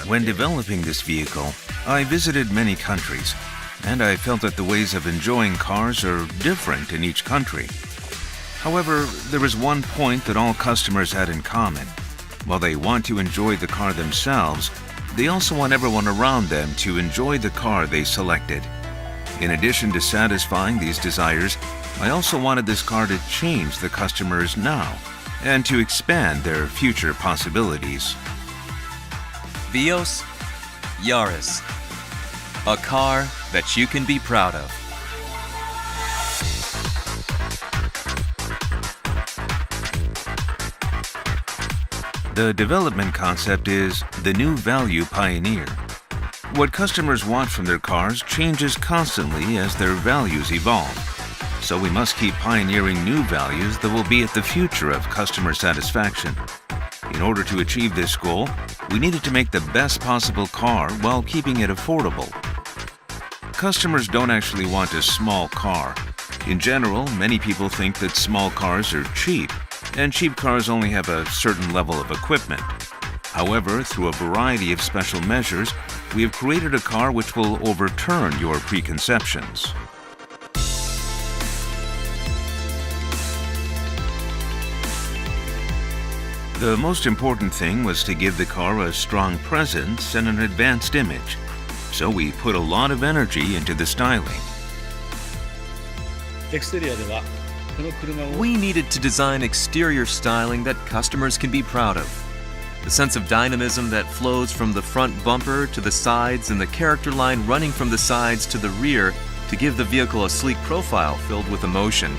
When developing this vehicle, I visited many countries, and I felt that the ways of enjoying cars are different in each country. However, there is one point that all customers had in common. While they want to enjoy the car themselves, they also want everyone around them to enjoy the car they selected. In addition to satisfying these desires, I also wanted this car to change the customers now and to expand their future possibilities. Vios Yaris, a car that you can be proud of. The development concept is the new value pioneer. What customers want from their cars changes constantly as their values evolve. So we must keep pioneering new values that will be at the future of customer satisfaction. In order to achieve this goal, we needed to make the best possible car while keeping it affordable. Customers don't actually want a small car. In general, many people think that small cars are cheap, and cheap cars only have a certain level of equipment. However, through a variety of special measures, we have created a car which will overturn your preconceptions. The most important thing was to give the car a strong presence and an advanced image, so we put a lot of energy into the styling. We needed to design exterior styling that customers can be proud of. The sense of dynamism that flows from the front bumper to the sides and the character line running from the sides to the rear to give the vehicle a sleek profile filled with emotion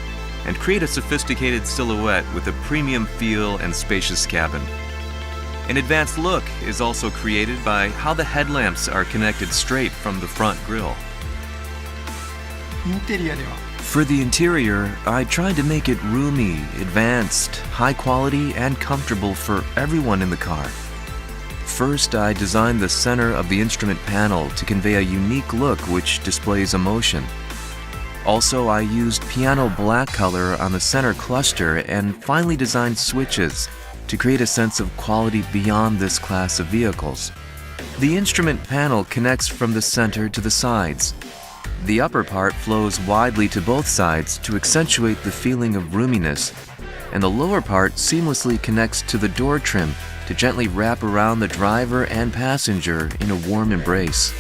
and create a sophisticated silhouette with a premium feel and spacious cabin. An advanced look is also created by how the headlamps are connected straight from the front grille. For the interior, I tried to make it roomy, advanced, high quality, and comfortable for everyone in the car. First, I designed the center of the instrument panel to convey a unique look which displays emotion. Also, I used piano black color on the center cluster and finally designed switches to create a sense of quality beyond this class of vehicles. The instrument panel connects from the center to the sides. The upper part flows widely to both sides to accentuate the feeling of roominess, and the lower part seamlessly connects to the door trim to gently wrap around the driver and passenger in a warm embrace.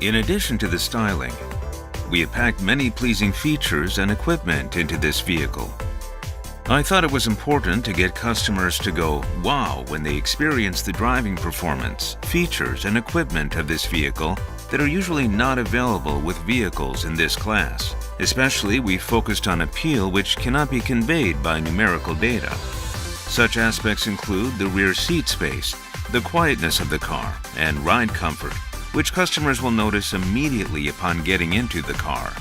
In addition to the styling, we have packed many pleasing features and equipment into this vehicle. I thought it was important to get customers to go wow when they experience the driving performance, features, and equipment of this vehicle that are usually not available with vehicles in this class. Especially, we focused on appeal which cannot be conveyed by numerical data. Such aspects include the rear seat space, the quietness of the car, and ride comfort, which customers will notice immediately upon getting into the car.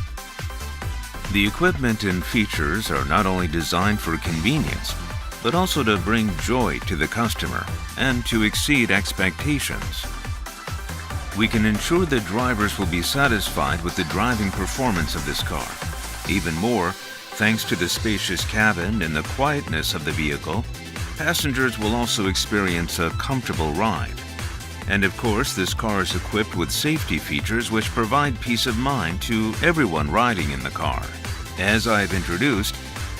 The equipment and features are not only designed for convenience, but also to bring joy to the customer and to exceed expectations. We can ensure that drivers will be satisfied with the driving performance of this car. Even more, thanks to the spacious cabin and the quietness of the vehicle, passengers will also experience a comfortable ride. And of course, this car is equipped with safety features which provide peace of mind to everyone riding in the car. As I have introduced,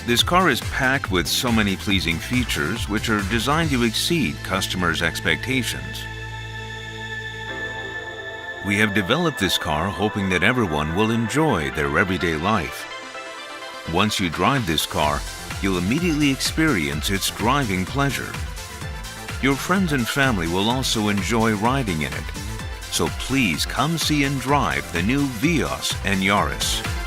this car is packed with so many pleasing features which are designed to exceed customers' expectations. We have developed this car hoping that everyone will enjoy their everyday life. Once you drive this car, you'll immediately experience its driving pleasure. Your friends and family will also enjoy riding in it. So please come see and drive the new Vios and Yaris.